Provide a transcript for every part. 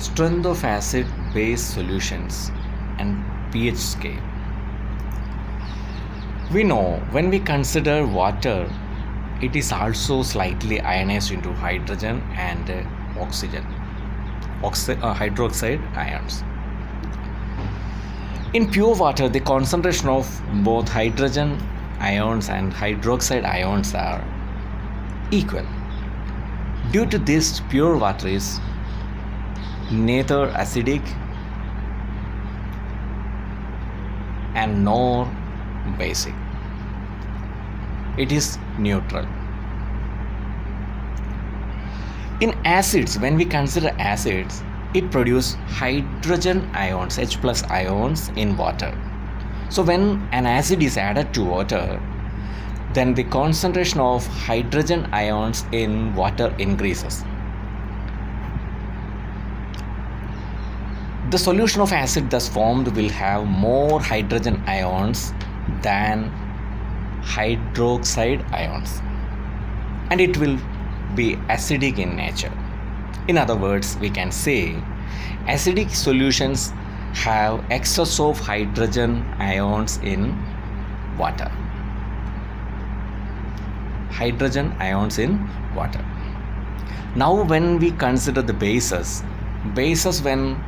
Strength of acid base solutions and pH scale. We know when we consider water, it is also slightly ionized into hydrogen and oxygen, hydroxide ions. In pure water, the concentration of both hydrogen ions and hydroxide ions are equal. Due to this, pure water is neither acidic and nor basic. It is neutral. In acids, when we consider acids, it produces hydrogen ions, H plus ions in water. So when an acid is added to water, then the concentration of hydrogen ions in water increases. The solution of acid thus formed will have more hydrogen ions than hydroxide ions, and it will be acidic in nature. In other words, we can say acidic solutions have excess of hydrogen ions in water. Hydrogen ions in water. Now when we consider the bases when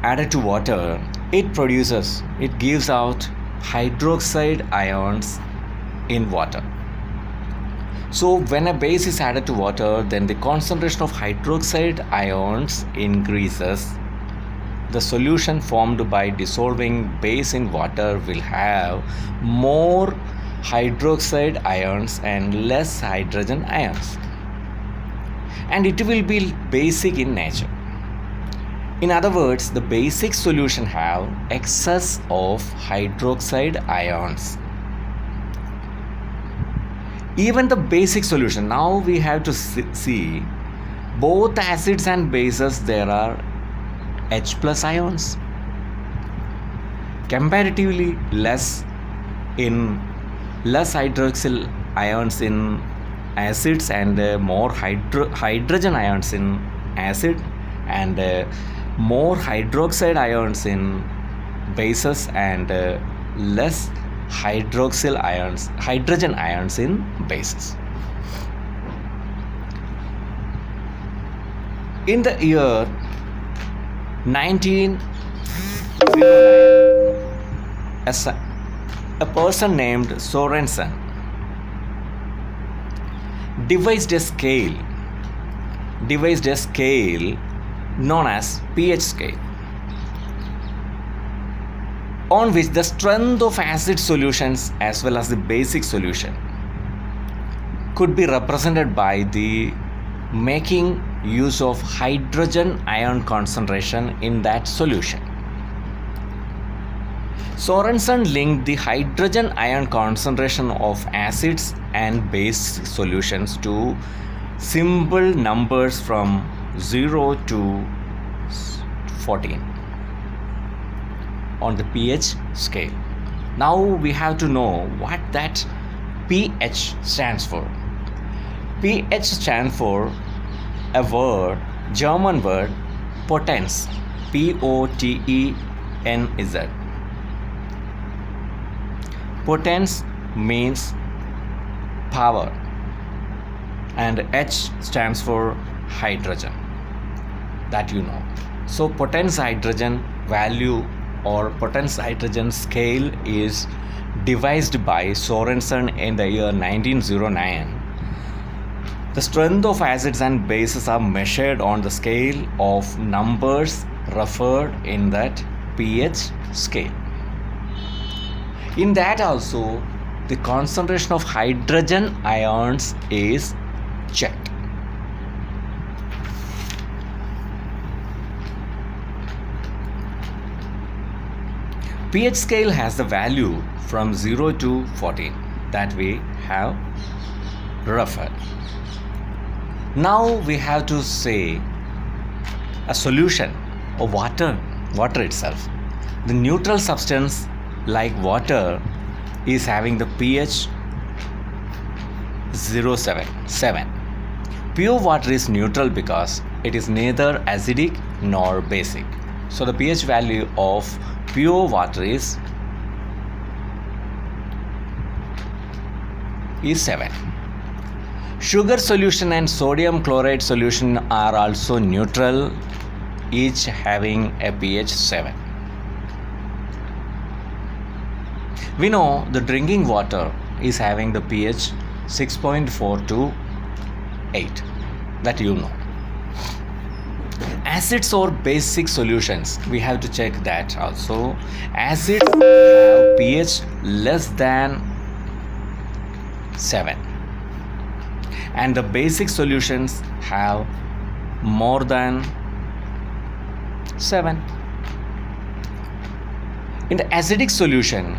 added to water, it gives out hydroxide ions in water. So when a base is added to water, then the concentration of hydroxide ions increases. The solution formed by dissolving base in water will have more hydroxide ions and less hydrogen ions, and it will be basic in nature. In other words, the basic solution have excess of hydroxide ions. Even the basic solution, now we have to see both acids and bases, there are H plus ions. Comparatively less hydroxyl ions in acids and more hydrogen ions in acid, and more hydroxide ions in bases and less hydroxyl ions, hydrogen ions in bases. In the year 1909, a person named Sorensen devised a scale known as pH scale, on which the strength of acid solutions as well as the basic solution could be represented by the making use of hydrogen ion concentration in that solution. Sorensen linked the hydrogen ion concentration of acids and base solutions to simple numbers from 0 to 14 on the pH scale. Now we have to know what that pH stands for. pH stands for a German word, potens, P-O-T-E-N-Z. Potens means power, and H stands for hydrogen, that you know. So potens hydrogen value or potens hydrogen scale is devised by Sorensen in the year 1909. The strength of acids and bases are measured on the scale of numbers referred in that pH scale. In that also, the concentration of hydrogen ions is checked. pH scale has the value from 0 to 14 that we have referred. Now we have to say a solution of water itself. The neutral substance like water is having the pH 0.7. Pure water is neutral because it is neither acidic nor basic. So the pH value of pure water is 7. Sugar solution and sodium chloride solution are also neutral, each having a pH 7. We know the drinking water is having the pH 6.4 to 8. That you know. Acids or basic solutions, we have to check that also. Acids have pH less than 7. And the basic solutions have more than 7. In the acidic solution,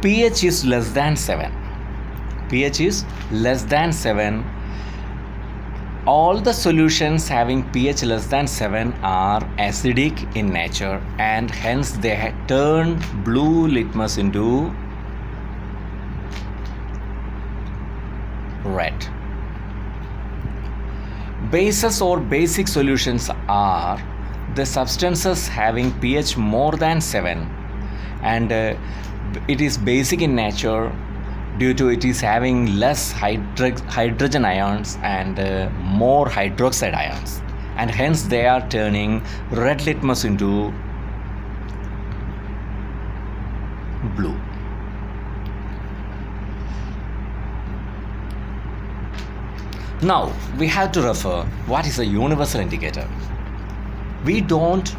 pH is less than 7. pH is less than 7. All the solutions having pH less than 7 are acidic in nature, and hence they turn blue litmus into red. Bases or basic solutions are the substances having pH more than 7, and it is basic in nature due to it is having less hydrogen ions and more hydroxide ions, and hence they are turning red litmus into blue. Now we have to refer what is a universal indicator. We don't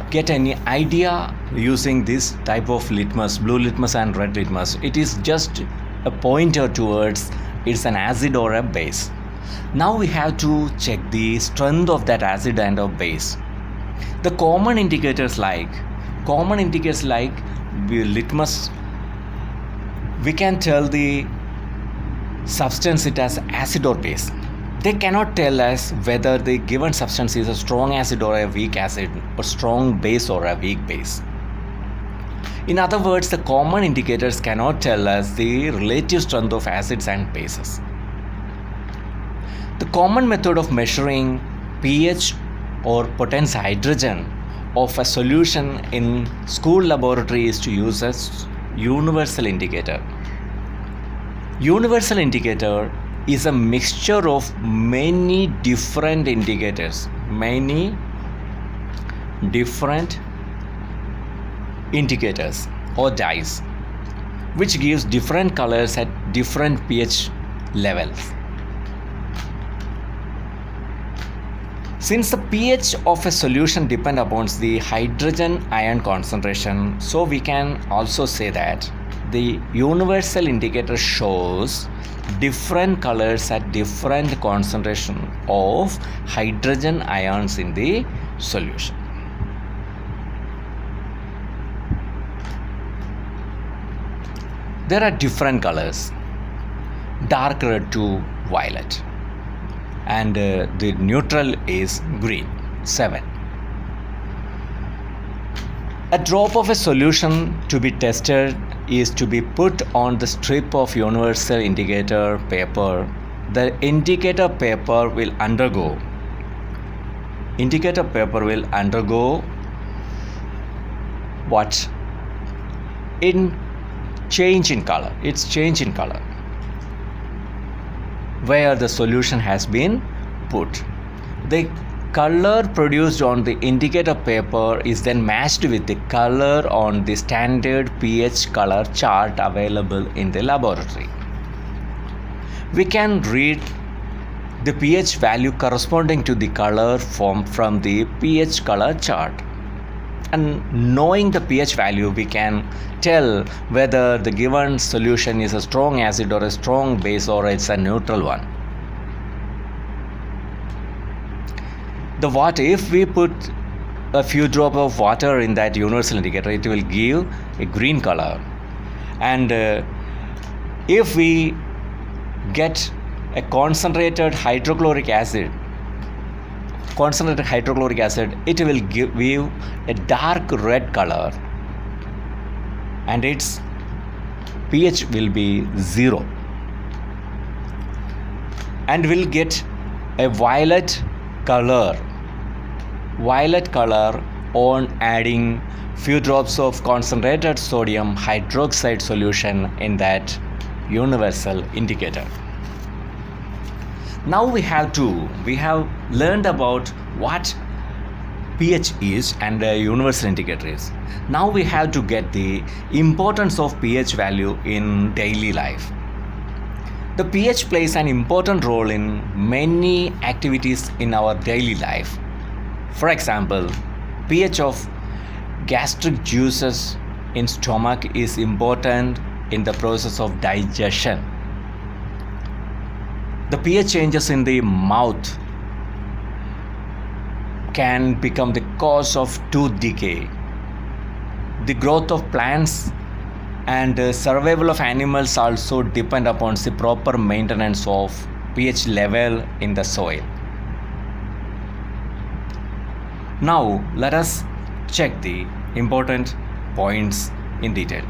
get any idea using this type of litmus, blue litmus and red litmus. It is just a pointer towards it's an acid or a base. Now we have to check the strength of that acid and of base. The common indicators like the litmus, we can tell the substance it as acid or base. They cannot tell us whether the given substance is a strong acid or a weak acid, or strong base or a weak base. In other words, the common indicators cannot tell us the relative strength of acids and bases. The common method of measuring pH or potence hydrogen of a solution in school laboratory is to use a universal indicator. Universal indicator is a mixture of many different indicators, or dyes, which gives different colors at different pH levels. Since the pH of a solution depends upon the hydrogen ion concentration, so we can also say that the universal indicator shows different colors at different concentration of hydrogen ions in the solution. There are different colors, dark red to violet, and the neutral is green, 7. A drop of a solution to be tested is to be put on the strip of universal indicator paper. The indicator paper will undergo what? Change in color. It's change in color where the solution has been put. The color produced on the indicator paper is then matched with the color on the standard pH color chart available in the laboratory. We can read the pH value corresponding to the color from the pH color chart. And knowing the pH value, we can tell whether the given solution is a strong acid or a strong base or it's a neutral one. If we put a few drops of water in that universal indicator, it will give a green color. And if we get a concentrated hydrochloric acid, it will give a dark red color, and its pH will be 0. and will get a violet color on adding few drops of concentrated sodium hydroxide solution in that universal indicator. Now we have learned about what pH is and the universal indicator is. Now we have to get the importance of pH value in daily life. The pH plays an important role in many activities in our daily life. For example, pH of gastric juices in stomach is important in the process of digestion. The pH changes in the mouth can become the cause of tooth decay. The growth of plants and survival of animals also depend upon the proper maintenance of pH level in the soil. Now let us check the important points in detail.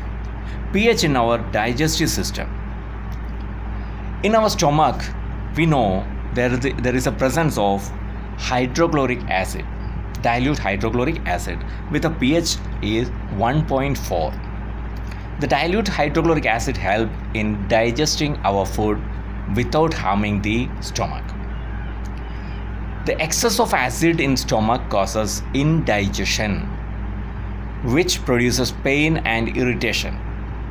pH in our digestive system. In our stomach, we know there is a presence of hydrochloric acid, dilute hydrochloric acid with a pH is 1.4. The dilute hydrochloric acid helps in digesting our food without harming the stomach. The excess of acid in stomach causes indigestion, which produces pain and irritation.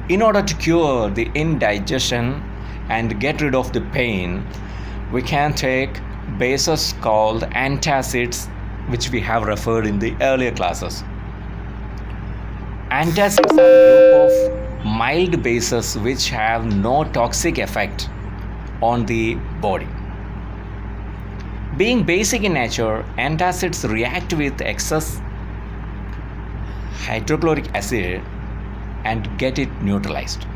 In order to cure the indigestion and get rid of the pain, we can take bases called antacids, which we have referred in the earlier classes. Antacids are a group of mild bases which have no toxic effect on the body. Being basic in nature, antacids react with excess hydrochloric acid and get it neutralized.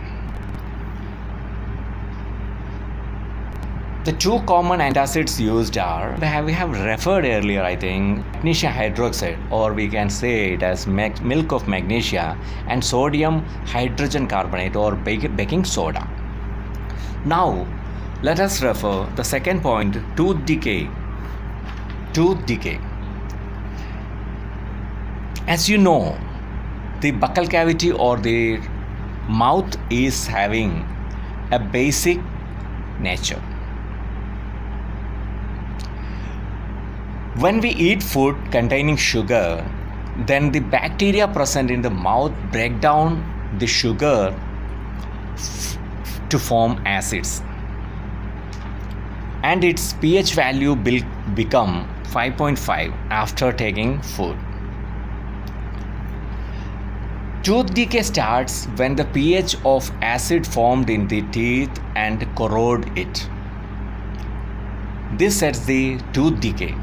The two common antacids used are, we have referred earlier, I think, magnesium hydroxide, or we can say it as milk of magnesia, and sodium hydrogen carbonate or baking soda. Now, let us refer the second point, tooth decay. Tooth decay. As you know, the buccal cavity or the mouth is having a basic nature. When we eat food containing sugar, then the bacteria present in the mouth break down the sugar to form acids, and its pH value will become 5.5 after taking food. Tooth decay starts when the pH of acid formed in the teeth and corrode it. This sets the tooth decay.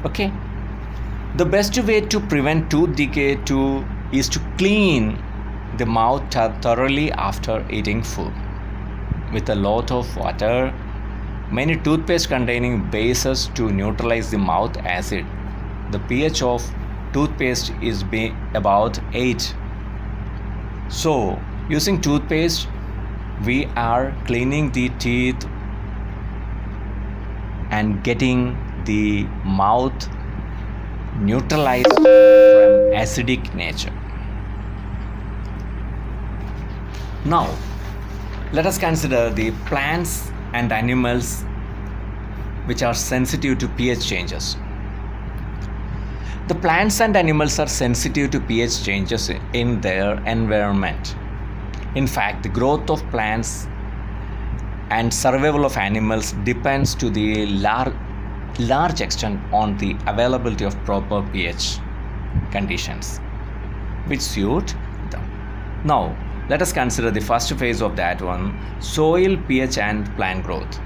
Okay. The best way to prevent tooth decay is to clean the mouth thoroughly after eating food with a lot of water. Many toothpaste containing bases to neutralize the mouth acid. The pH of toothpaste is about 8. So, using toothpaste, we are cleaning the teeth and getting the mouth neutralized from acidic nature. Now, let us consider the plants and animals which are sensitive to pH changes. The plants and animals are sensitive to pH changes in their environment. In fact, the growth of plants and survival of animals depends to the large extent on the availability of proper pH conditions which suit them. Now, let us consider the first phase of that one, soil pH and plant growth.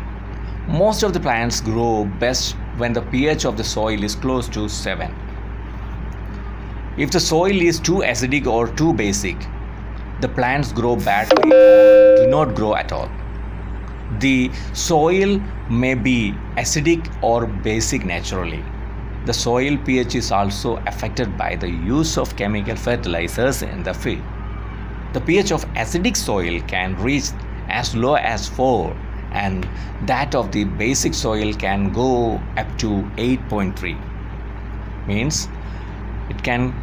Most of the plants grow best when the pH of the soil is close to 7. If the soil is too acidic or too basic, the plants grow badly or do not grow at all. The soil may be acidic or basic naturally. The soil pH is also affected by the use of chemical fertilizers in the field. The pH of acidic soil can reach as low as 4 and that of the basic soil can go up to 8.3, means it can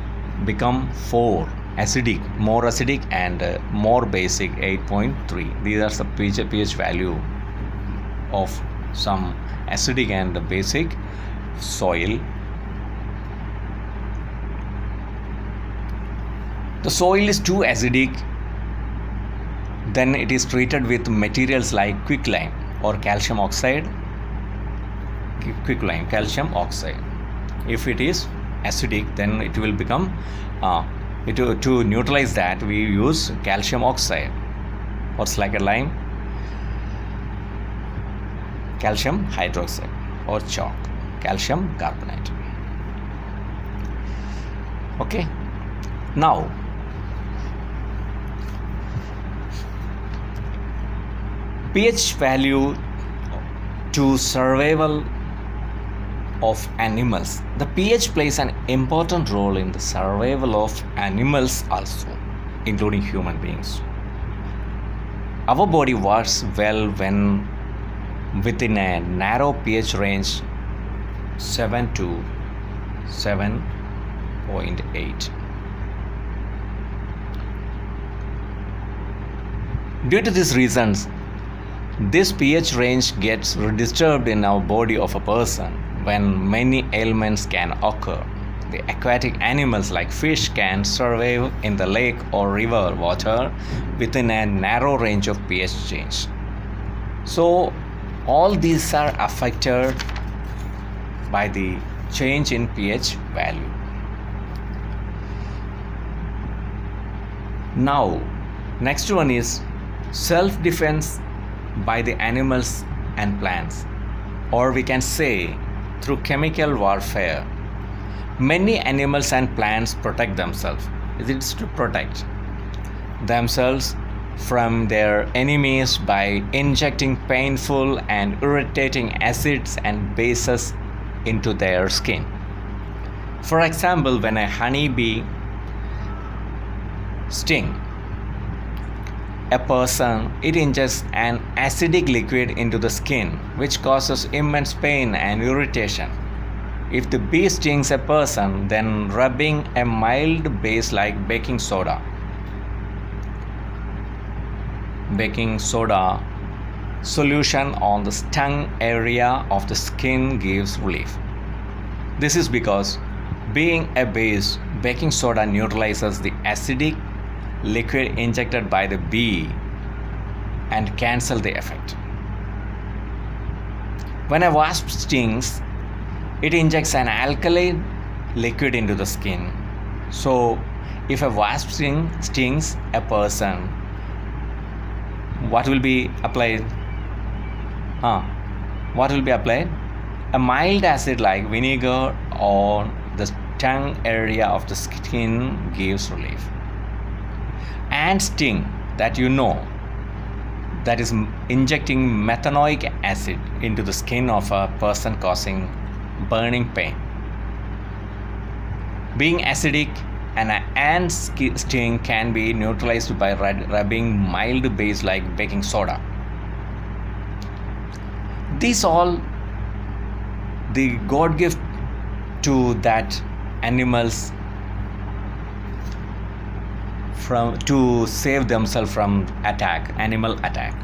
become 4 acidic, more acidic, and more basic 8.3. These are the pH value of some acidic and basic soil. The soil is too acidic, then it is treated with materials like quicklime or calcium oxide. Quicklime, calcium oxide. If it is acidic, then it will become to neutralize that, we use calcium oxide or like a lime, calcium hydroxide, or chalk, calcium carbonate. Okay, now pH value to survival of animals. The pH plays an important role in the survival of animals also, including human beings. Our body works well when within a narrow pH range 7 to 7.8. Due to these reasons, this pH range gets disturbed in our body of a person when many ailments can occur. The aquatic animals like fish can survive in the lake or river water within a narrow range of pH change. So all these are affected by the change in pH value. Now, next one is self-defense by the animals and plants, or we can say through chemical warfare. Many animals and plants protect themselves. It is to protect themselves from their enemies by injecting painful and irritating acids and bases into their skin. For example, when a honeybee stings a person, it injects an acidic liquid into the skin, which causes immense pain and irritation. If the bee stings a person, then rubbing a mild base like baking soda solution on the stung area of the skin gives relief. This is because, being a base, baking soda neutralizes the acidic liquid injected by the bee and cancel the effect. When a wasp stings, it injects an alkaline liquid into the skin. So if a wasp stings a person, what will be applied? A mild acid like vinegar on the stung area of the skin gives relief. Ant sting, that is injecting methanoic acid into the skin of a person causing burning pain. Being acidic, an ant sting can be neutralized by rubbing mild base like baking soda. These all the God gift to that animals to save themselves from animal attack.